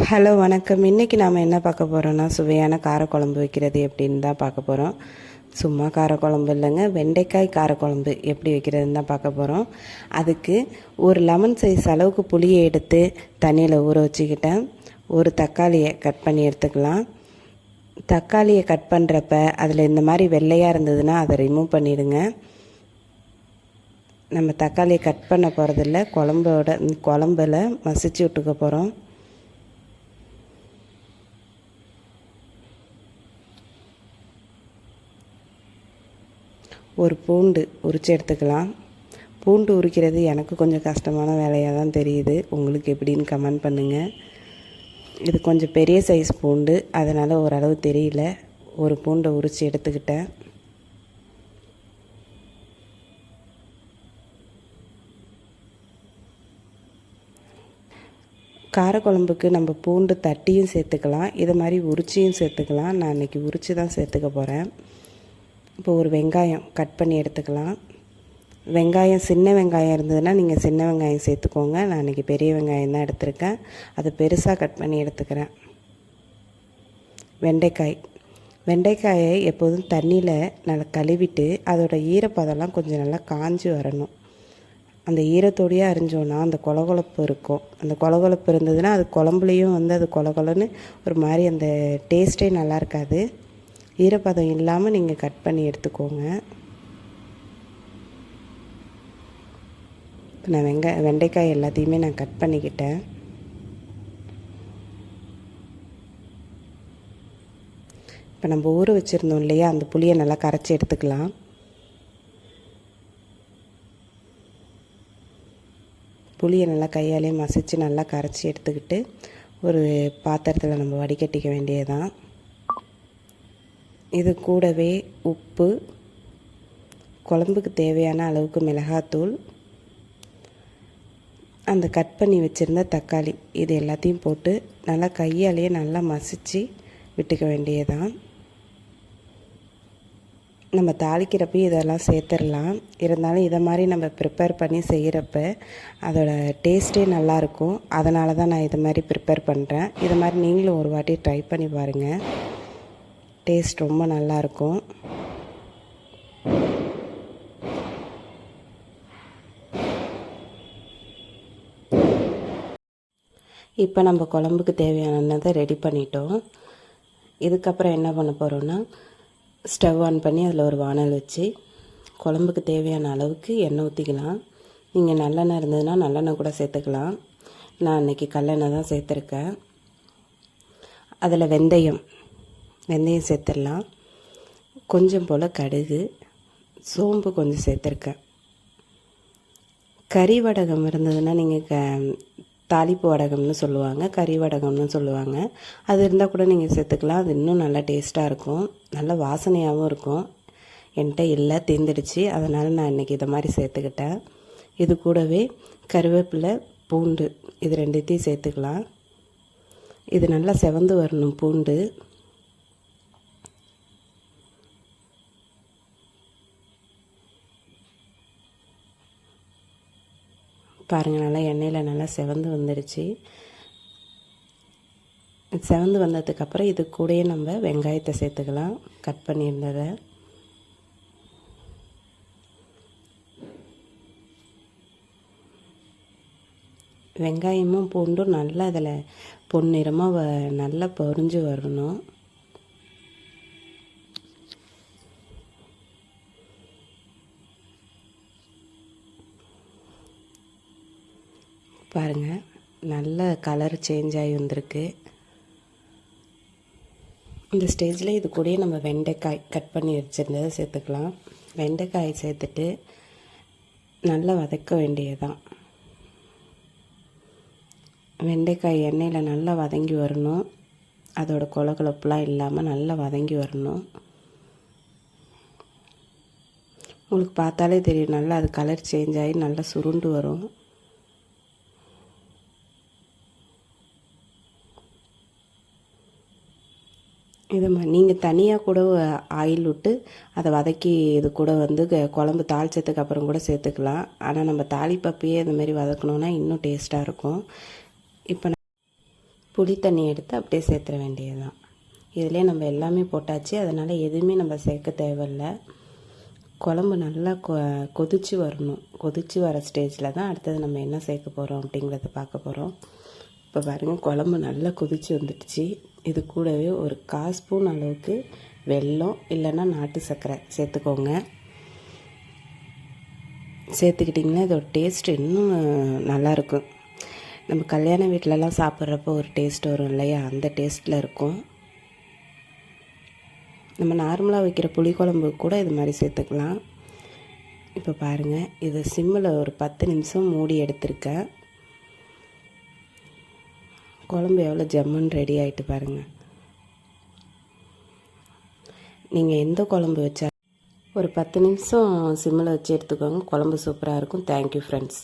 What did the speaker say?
Hello வணக்கம். இன்றைக்கி நாம் என்ன பார்க்க போகிறோன்னா, சுவையான காரக்குழம்பு வைக்கிறது எப்படின்னு தான் பார்க்க போகிறோம். சும்மா காரக்குழம்பு இல்லைங்க, வெண்டைக்காய் காரக்குழம்பு எப்படி வைக்கிறதுன்னு தான் பார்க்க போகிறோம். அதுக்கு ஒரு லெமன் சைஸ் அளவுக்கு புளியை எடுத்து தண்ணியில் ஊற வச்சுக்கிட்டேன். ஒரு தக்காளியை கட் பண்ணி எடுத்துக்கலாம். தக்காளியை கட் பண்ணுறப்ப அதில் இந்த மாதிரி வெள்ளையாக இருந்ததுன்னா அதை ரிமூவ் பண்ணிவிடுங்க. நம்ம தக்காளியை கட் பண்ண போகிறதில்ல, குழம்புல மசிச்சு விட்டுக்க போகிறோம். ஒரு பூண்டு உரித்து எடுத்துக்கலாம். பூண்டு உரிக்கிறது எனக்கு கொஞ்சம் கஷ்டமான வேலையாக தான் தெரியுது. உங்களுக்கு எப்படின்னு கமெண்ட் பண்ணுங்கள். இது கொஞ்சம் பெரிய சைஸ் பூண்டு, அதனால் ஓரளவு தெரியல. ஒரு பூண்டை உரித்து எடுத்துக்கிட்டேன். காரக்குழம்புக்கு நம்ம பூண்டு தட்டியும் சேர்த்துக்கலாம், இது மாதிரி உரிச்சியும் சேர்த்துக்கலாம். நான் இன்றைக்கி உரித்து தான் சேர்த்துக்க போகிறேன். இப்போ ஒரு வெங்காயம் கட் பண்ணி எடுத்துக்கலாம். வெங்காயம் சின்ன வெங்காயம் இருந்ததுன்னா நீங்கள் சின்ன வெங்காயம் சேர்த்துக்கோங்க. நான் இன்றைக்கி பெரிய வெங்காயம் தான் எடுத்திருக்கேன், அதை பெருசாக கட் பண்ணி எடுத்துக்கிறேன். வெண்டைக்காயை எப்போதும் தண்ணியில் நல்லா கழுவிட்டு அதோட ஈரப்பதம்லாம் கொஞ்சம் நல்லா காஞ்சி வரணும். அந்த ஈரத்தோடையே அரிஞ்சோன்னா அந்த கொலகொலப்பு இருக்கும். அந்த கொலகொலப்பு இருந்ததுன்னா அது குழம்புலேயும் அது கொலகொலன்னு ஒரு மாதிரி அந்த டேஸ்ட்டே நல்லா இருக்காது. ஈரப்பதம் இல்லாமல் நீங்கள் கட் பண்ணி எடுத்துக்கோங்க. இப்போ நான் வெண்டைக்காய் எல்லாத்தையுமே நான் கட் பண்ணிக்கிட்டேன். இப்போ நம்ம ஊற வச்சுருந்தோம் இல்லையா, அந்த புளியை நல்லா கரைச்சி எடுத்துக்கலாம். புளியை நல்லா கையாலே மசித்து நல்லா கரைச்சி எடுத்துக்கிட்டு ஒரு பாத்திரத்தில் நம்ம வடிகட்டிக்க வேண்டியதுதான். இது கூடவே உப்பு, குழம்புக்கு தேவையான அளவுக்கு மிளகாத்தூள், அந்த கட் பண்ணி வச்சுருந்த தக்காளி, இது எல்லாத்தையும் போட்டு நல்லா கையாலேயே நல்லா மசித்து விட்டுக்க வேண்டியதுதான். நம்ம தாளிக்கிறப்ப இதெல்லாம் சேர்த்துடலாம். இருந்தாலும் இதை மாதிரி நம்ம ப்ரிப்பேர் பண்ணி செய்கிறப்ப அதோட டேஸ்ட்டே நல்லாயிருக்கும். அதனால தான் நான் இது மாதிரி ப்ரிப்பேர் பண்ணுறேன். இது மாதிரி நீங்களும் ஒரு வாட்டி ட்ரை பண்ணி பாருங்கள். டேஸ்ட் ரொம்ப நல்லாயிருக்கும். இப்போ நம்ம குழம்புக்கு தேவையானதை ரெடி பண்ணிட்டோம். இதுக்கப்புறம் என்ன பண்ண போகிறோன்னா, ஸ்டவ் ஆன் பண்ணி அதில் ஒரு வானல் வச்சு குழம்புக்கு தேவையான அளவுக்கு எண்ணெய் ஊற்றிக்கலாம். நீங்கள் நல்லெண்ணெய் இருந்ததுன்னா நல்லெண்ணெய் கூட சேர்த்துக்கலாம். நான் இன்றைக்கி கல்லெண்ணெய் தான் சேர்த்துருக்கேன். அதில் வெந்தயம் சேர்த்துடலாம். கொஞ்சம் போல் கடுகு, சோம்பு கொஞ்சம் சேர்த்துருக்கேன். கறி வடகம் இருந்ததுன்னா நீங்கள் தாளிப்பு வடகம்னு சொல்லுவாங்க, கறி வடகம்னு சொல்லுவாங்க. அது இருந்தால் கூட நீங்கள் சேர்த்துக்கலாம். அது இன்னும் நல்லா டேஸ்ட்டாக இருக்கும், நல்ல வாசனையாகவும் இருக்கும். என்கிட்ட இல்லை, தீர்ந்துடுச்சு, அதனால் நான் இன்றைக்கி இதை மாதிரி சேர்த்துக்கிட்டேன். இது கூடவே கருவேப்பிலை, பூண்டு, இது ரெண்டுத்தையும் சேர்த்துக்கலாம். இது நல்லா செவந்து வரணும் பூண்டு. பாருங்கள், நல்லா எண்ணெயில் நல்லா செவந்து வந்துடுச்சு. செவந்து வந்ததுக்கப்புறம் இது கூடயே நம்ம வெங்காயத்தை சேர்த்துக்கலாம், கட் பண்ணியிருந்ததை. வெங்காயமும் பூண்டும் நல்லா அதில் பொன்னிறமாக நல்லா பொரிஞ்சு வரணும். பாருங்கள், நல்ல கலர் சேஞ்ச் ஆகி வந்திருக்கு. இந்த ஸ்டேஜில் இது கூடயே நம்ம வெண்டைக்காய் கட் பண்ணி வச்சுருந்ததை சேர்த்துக்கலாம். வெண்டைக்காய் சேர்த்துட்டு நல்லா வதக்க வேண்டியதுதான். வெண்டைக்காய் எண்ணெயில் நல்லா வதங்கி வரணும். அதோட கொலகொலப்புலாம் இல்லாமல் நல்லா வதங்கி வரணும். உங்களுக்கு பார்த்தாலே தெரியும், நல்லா அது கலர் சேஞ்ச் ஆகி நல்லா சுருண்டு வரும். இது மாதிரி நீங்கள் தனியாக கூட ஆயில் விட்டு அதை வதக்கி இது கூட குழம்பு தாளிச்சதுக்கு அப்புறம் கூட சேர்த்துக்கலாம். ஆனால் நம்ம தாளிப்பப்பையே இந்த மாதிரி வதக்கணுன்னா இன்னும் டேஸ்ட்டாக இருக்கும். இப்போ புளி தண்ணி எடுத்து அப்படியே சேர்த்துற வேண்டியது தான். இதிலே நம்ம எல்லாமே போட்டாச்சு, அதனால் எதுவுமே நம்ம சேர்க்க தேவையில்லை. குழம்பு நல்லா கொதித்து வரணும். கொதித்து வர ஸ்டேஜில் தான் அடுத்தது நம்ம என்ன சேர்க்க போகிறோம் அப்படிங்கிறத பார்க்க போகிறோம். இப்போ பாருங்கள், குழம்பு நல்லா கொதித்து வந்துடுச்சு. இது கூடவே ஒரு 1/4 ஸ்பூன் அளவுக்கு வெல்லம் இல்லைன்னா நாட்டு சர்க்கரை சேர்த்துக்கோங்க. சேர்த்துக்கிட்டிங்கன்னா இதோட டேஸ்ட் இன்னும் நல்லாயிருக்கும். நம்ம கல்யாண வீட்டிலலாம் சாப்பிட்றப்போ ஒரு டேஸ்ட் வரும் இல்லையா, அந்த டேஸ்ட்டில் இருக்கும். நம்ம நார்மலாக வைக்கிற புளிக்குழம்பு கூட இது மாதிரி சேர்த்துக்கலாம். இப்போ பாருங்கள், இதை சிம்மில் ஒரு 10 நிமிஷம் மூடி எடுத்திருக்கேன். குழம்பு எவ்வளோ ஜம்முன்னு ரெடி ஆகிட்டு பாருங்கள். நீங்கள் எந்த குழம்பு வச்சா ஒரு 10 நிமிஷம் சிம்மில் வச்சு எடுத்துக்கோங்க, குழம்பு சூப்பராக இருக்கும். Thank you friends.